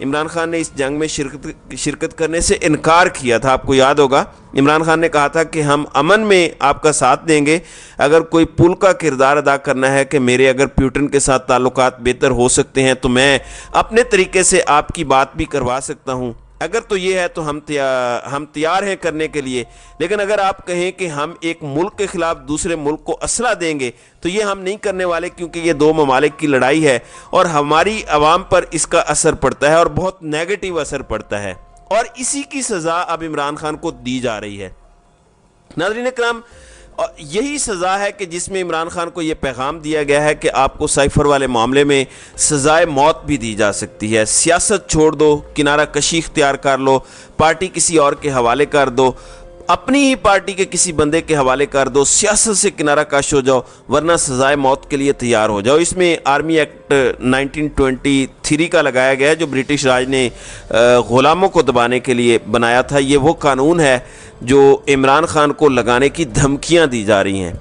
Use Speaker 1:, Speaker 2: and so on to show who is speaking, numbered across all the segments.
Speaker 1: عمران خان نے اس جنگ میں شرکت کرنے سے انکار کیا تھا. آپ کو یاد ہوگا عمران خان نے کہا تھا کہ ہم امن میں آپ کا ساتھ دیں گے, اگر کوئی پل کا کردار ادا کرنا ہے کہ میرے اگر پیوٹن کے ساتھ تعلقات بہتر ہو سکتے ہیں تو میں اپنے طریقے سے آپ کی بات بھی کروا سکتا ہوں, اگر تو یہ ہے تو ہم تیار ہیں کرنے کے لیے. لیکن اگر آپ کہیں کہ ہم ایک ملک کے خلاف دوسرے ملک کو اسلحہ دیں گے تو یہ ہم نہیں کرنے والے, کیونکہ یہ دو ممالک کی لڑائی ہے اور ہماری عوام پر اس کا اثر پڑتا ہے اور بہت نیگیٹو اثر پڑتا ہے, اور اسی کی سزا اب عمران خان کو دی جا رہی ہے. ناظرین اکرام, یہی سزا ہے کہ جس میں عمران خان کو یہ پیغام دیا گیا ہے کہ آپ کو سائفر والے معاملے میں سزائے موت بھی دی جا سکتی ہے. سیاست چھوڑ دو, کنارہ کشی اختیار کر لو, پارٹی کسی اور کے حوالے کر دو, اپنی ہی پارٹی کے کسی بندے کے حوالے کر دو, سیاست سے کنارہ کش ہو جاؤ, ورنہ سزائے موت کے لیے تیار ہو جاؤ. اس میں آرمی ایکٹ 1923 کا لگایا گیا ہے جو برٹش راج نے غلاموں کو دبانے کے لیے بنایا تھا. یہ وہ قانون ہے جو عمران خان کو لگانے کی دھمکیاں دی جا رہی ہیں.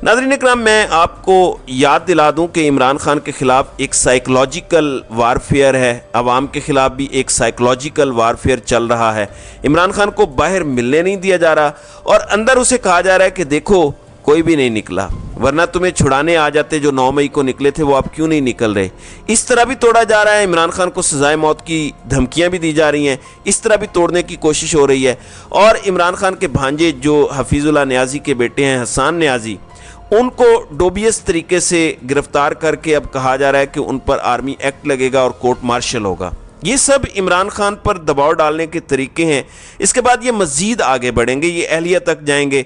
Speaker 1: ناظرین اکرام, میں آپ کو یاد دلا دوں کہ عمران خان کے خلاف ایک سائیکلوجیکل وارفیئر ہے, عوام کے خلاف بھی ایک سائیکلوجیکل وارفیئر چل رہا ہے. عمران خان کو باہر ملنے نہیں دیا جا رہا اور اندر اسے کہا جا رہا ہے کہ دیکھو کوئی بھی نہیں نکلا, ورنہ تمہیں چھڑانے آ جاتے جو 9 مئی کو نکلے تھے, وہ آپ کیوں نہیں نکل رہے. اس طرح بھی توڑا جا رہا ہے. عمران خان کو سزائے موت کی دھمکیاں بھی دی جا رہی ہیں, اس طرح بھی توڑنے کی کوشش ہو رہی ہے. اور عمران خان کے بھانجے جو حفیظ اللہ نیازی کے بیٹے ہیں, حسان نیازی, ان کو ڈوبیس طریقے سے گرفتار کر کے اب کہا جا رہا ہے کہ ان پر آرمی ایکٹ لگے گا اور کورٹ مارشل ہوگا. یہ سب عمران خان پر دباؤ ڈالنے کے طریقے ہیں. اس کے بعد یہ مزید آگے بڑھیں گے, یہ اہلیہ تک جائیں گے,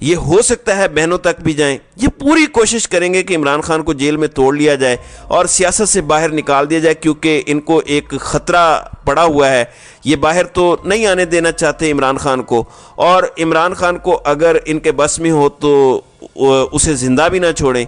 Speaker 1: یہ ہو سکتا ہے بہنوں تک بھی جائیں. یہ پوری کوشش کریں گے کہ عمران خان کو جیل میں توڑ لیا جائے اور سیاست سے باہر نکال دیا جائے, کیونکہ ان کو ایک خطرہ پڑا ہوا ہے. یہ باہر تو نہیں آنے دینا چاہتے عمران خان کو, اور عمران خان کو اگر ان کے بس میں ہو تو اسے زندہ بھی نہ چھوڑیں.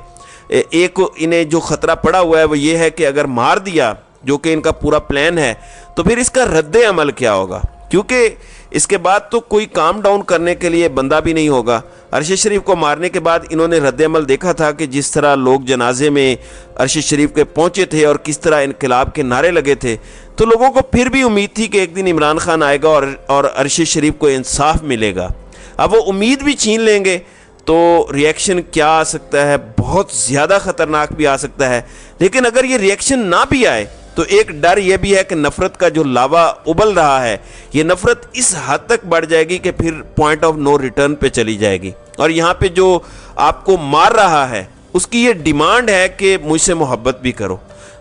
Speaker 1: ایک انہیں جو خطرہ پڑا ہوا ہے وہ یہ ہے کہ اگر مار دیا, جو کہ ان کا پورا پلان ہے, تو پھر اس کا رد عمل کیا ہوگا, کیونکہ اس کے بعد تو کوئی کام ڈاؤن کرنے کے لیے بندہ بھی نہیں ہوگا. ارشد شریف کو مارنے کے بعد انہوں نے رد عمل دیکھا تھا کہ جس طرح لوگ جنازے میں ارشد شریف کے پہنچے تھے اور کس طرح انقلاب کے نعرے لگے تھے, تو لوگوں کو پھر بھی امید تھی کہ ایک دن عمران خان آئے گا اور ارشد شریف کو انصاف ملے گا. اب وہ امید بھی چھین لیں گے تو ریئیکشن کیا آ سکتا ہے, بہت زیادہ خطرناک بھی آ سکتا ہے. لیکن اگر یہ ریئیکشن نہ بھی آئے تو ایک ڈر یہ بھی ہے کہ نفرت کا جو لاوا ابل رہا ہے, یہ نفرت اس حد تک بڑھ جائے گی کہ پھر پوائنٹ آف نو ریٹرن پہ چلی جائے گی. اور یہاں پہ جو آپ کو مار رہا ہے اس کی یہ ڈیمانڈ ہے کہ مجھ سے محبت بھی کرو,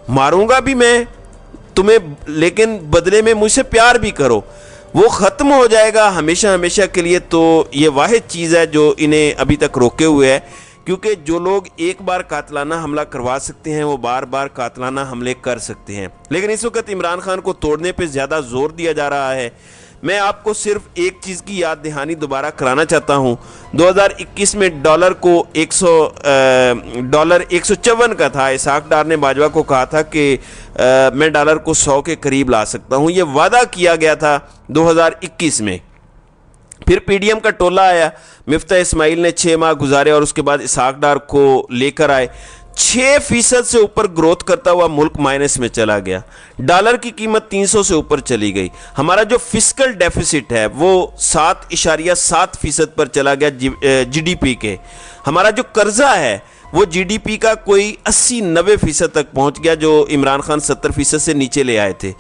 Speaker 1: ماروں گا بھی میں تمہیں لیکن بدلے میں مجھ سے پیار بھی کرو. وہ ختم ہو جائے گا ہمیشہ ہمیشہ کے لیے. تو یہ واحد چیز ہے جو انہیں ابھی تک روکے ہوئے ہے, کیونکہ جو لوگ ایک بار قاتلانہ حملہ کروا سکتے ہیں وہ بار بار قاتلانہ حملے کر سکتے ہیں. لیکن اس وقت عمران خان کو توڑنے پہ زیادہ زور دیا جا رہا ہے. میں آپ کو صرف ایک چیز کی یاد دہانی دوبارہ کرانا چاہتا ہوں. 2021 میں ڈالر کو $154 کا تھا. اسحاق ڈار نے باجوہ کو کہا تھا کہ میں ڈالر کو 100 کے قریب لا سکتا ہوں. یہ وعدہ کیا گیا تھا 2021 میں. پھر پی ڈی ایم کا ٹولہ آیا, مفتاح اسماعیل نے 6 ماہ گزارے اور اس کے بعد اسحاق ڈار کو لے کر آئے. 6% سے اوپر گروتھ کرتا ہوا ملک مائنس میں چلا گیا. ڈالر کی قیمت 300 سے اوپر چلی گئی. ہمارا جو فسکل ڈیفیسٹ ہے وہ 7.7% پر چلا گیا جی ڈی پی کے. ہمارا جو قرضہ ہے وہ جی ڈی پی کا کوئی 80-90% تک پہنچ گیا, جو عمران خان 70% سے نیچے لے آئے تھے.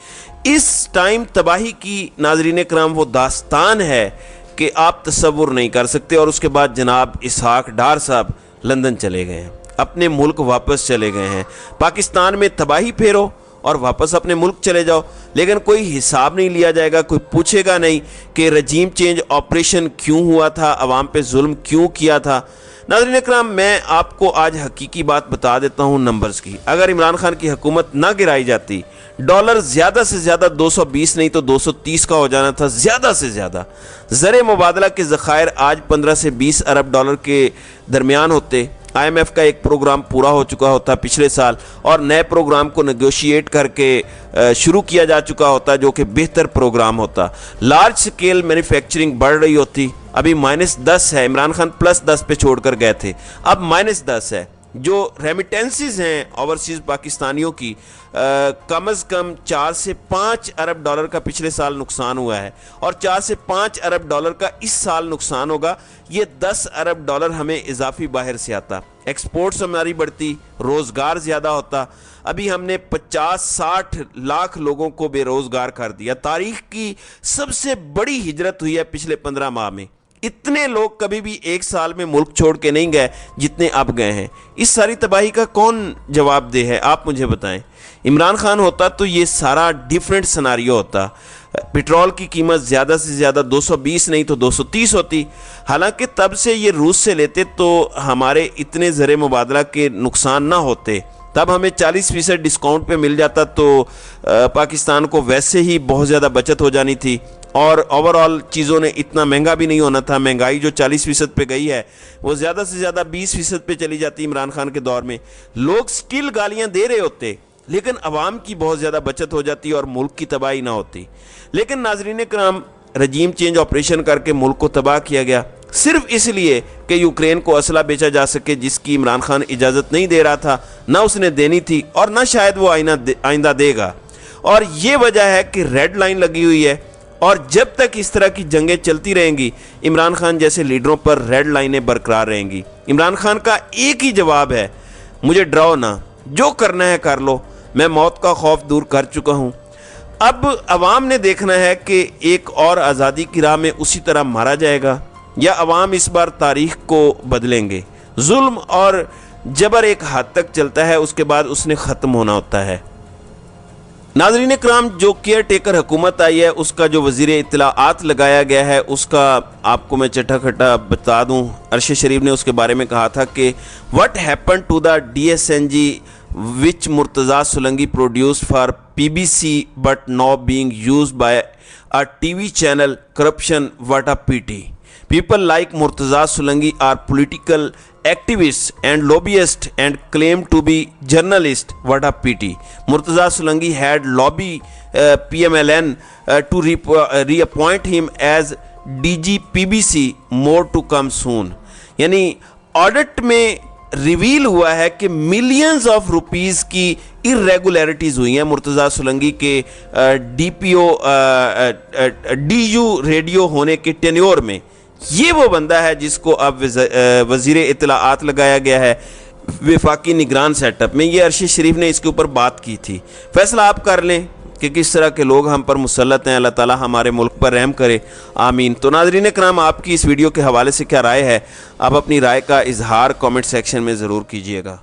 Speaker 1: اس ٹائم تباہی کی ناظرین کرام وہ داستان ہے کہ آپ تصور نہیں کر سکتے. اور اس کے بعد جناب اسحاق ڈار صاحب لندن چلے گئے ہیں, اپنے ملک واپس چلے گئے ہیں. پاکستان میں تباہی پھیرو اور واپس اپنے ملک چلے جاؤ, لیکن کوئی حساب نہیں لیا جائے گا, کوئی پوچھے گا نہیں کہ رجیم چینج آپریشن کیوں ہوا تھا, عوام پہ ظلم کیوں کیا تھا. ناظرین اکرام, میں آپ کو آج حقیقی بات بتا دیتا ہوں نمبرز کی. اگر عمران خان کی حکومت نہ گرائی جاتی, ڈالر زیادہ سے زیادہ 220 نہیں تو 230 کا ہو جانا تھا زیادہ سے زیادہ. زر مبادلہ کے ذخائر آج 15 سے 20 ارب ڈالر کے درمیان ہوتے. آئی ایم ایف کا ایک پروگرام پورا ہو چکا ہوتا پچھلے سال, اور نئے پروگرام کو نیگوشیٹ کر کے شروع کیا جا چکا ہوتا, جو کہ بہتر پروگرام ہوتا. لارج سکیل مینوفیکچرنگ بڑھ رہی ہوتی. ابھی -10 ہے. عمران خان +10 پہ چھوڑ کر گئے تھے, اب -10 ہے. جو ریمیٹنسز ہیں اوورسیز پاکستانیوں کی کم از کم 4 سے 5 ارب ڈالر کا پچھلے سال نقصان ہوا ہے، اور 4 سے 5 ارب ڈالر کا اس سال نقصان ہوگا۔ یہ 10 ارب ڈالر ہمیں اضافی باہر سے آتا، ایکسپورٹس ہماری بڑھتی، روزگار زیادہ ہوتا۔ ابھی ہم نے 50-60 لاکھ لوگوں کو بے روزگار کر دیا۔ تاریخ کی سب سے بڑی ہجرت ہوئی ہے پچھلے 15 ماہ میں۔ اتنے لوگ کبھی بھی ایک سال میں ملک چھوڑ کے نہیں گئے جتنے اب گئے ہیں۔ اس ساری تباہی کا کون جواب دہ ہے، آپ مجھے بتائیں۔ عمران خان ہوتا تو یہ سارا ڈیفرنٹ سناریو ہوتا۔ پیٹرول کی قیمت زیادہ سے زیادہ 220 نہیں تو 230 ہوتی۔ حالانکہ تب سے یہ روس سے لیتے تو ہمارے اتنے زر مبادلہ کے نقصان نہ ہوتے، تب ہمیں 40% ڈسکاؤنٹ پہ مل جاتا، تو پاکستان کو ویسے ہی بہت زیادہ بچت ہو جانی تھی، اور اوورآل چیزوں نے اتنا مہنگا بھی نہیں ہونا تھا۔ مہنگائی جو 40% پہ گئی ہے وہ زیادہ سے زیادہ 20% پہ چلی جاتی عمران خان کے دور میں۔ لوگ سٹل گالیاں دے رہے ہوتے، لیکن عوام کی بہت زیادہ بچت ہو جاتی اور ملک کی تباہی نہ ہوتی۔ لیکن ناظرین کرام، رجیم چینج آپریشن کر کے ملک کو تباہ کیا گیا، صرف اس لیے کہ یوکرین کو اسلحہ بیچا جا سکے، جس کی عمران خان اجازت نہیں دے رہا تھا، نہ اس نے دینی تھی، اور نہ شاید وہ آئندہ دے گا۔ اور یہ وجہ ہے کہ ریڈ لائن لگی ہوئی ہے، اور جب تک اس طرح کی جنگیں چلتی رہیں گی، عمران خان جیسے لیڈروں پر ریڈ لائنیں برقرار رہیں گی۔ عمران خان کا ایک ہی جواب ہے، مجھے ڈراؤ نہ، جو کرنا ہے کر لو، میں موت کا خوف دور کر چکا ہوں۔ اب عوام نے دیکھنا ہے کہ ایک اور آزادی کی راہ میں اسی طرح مارا جائے گا، یا عوام اس بار تاریخ کو بدلیں گے۔ ظلم اور جبر ایک حد تک چلتا ہے، اس کے بعد اس نے ختم ہونا ہوتا ہے۔ ناظرین کرام، جو کیئر ٹیکر حکومت آئی ہے، اس کا جو وزیر اطلاعات لگایا گیا ہے، اس کا آپ کو میں چٹا کھٹا بتا دوں۔ ارشد شریف نے اس کے بارے میں کہا تھا کہ what happened to the DSNG which Murtaza Solangi produced for PBC but now being used by a TV channel, corruption, what a pity. People like Murtaza Solanki are political activists and lobbyists and claim to be journalists. What a pity. Murtaza Solanki had lobby PMLN to reappoint him as DG PBC. More to come soon. یعنی audit میں reveal ہوا ہے کہ millions of rupees کی irregularities ہوئی ہیں مرتضیٰ سولنکی کے DU radio ہونے کے ٹینیور میں۔ یہ وہ بندہ ہے جس کو اب وزیر اطلاعات لگایا گیا ہے وفاقی نگران سیٹ اپ میں۔ یہ ارشد شریف نے اس کے اوپر بات کی تھی۔ فیصلہ آپ کر لیں کہ کس طرح کے لوگ ہم پر مسلط ہیں۔ اللہ تعالی ہمارے ملک پر رحم کرے، آمین۔ تو ناظرین کرام، آپ کی اس ویڈیو کے حوالے سے کیا رائے ہے؟ آپ اپنی رائے کا اظہار کامنٹ سیکشن میں ضرور کیجیے گا۔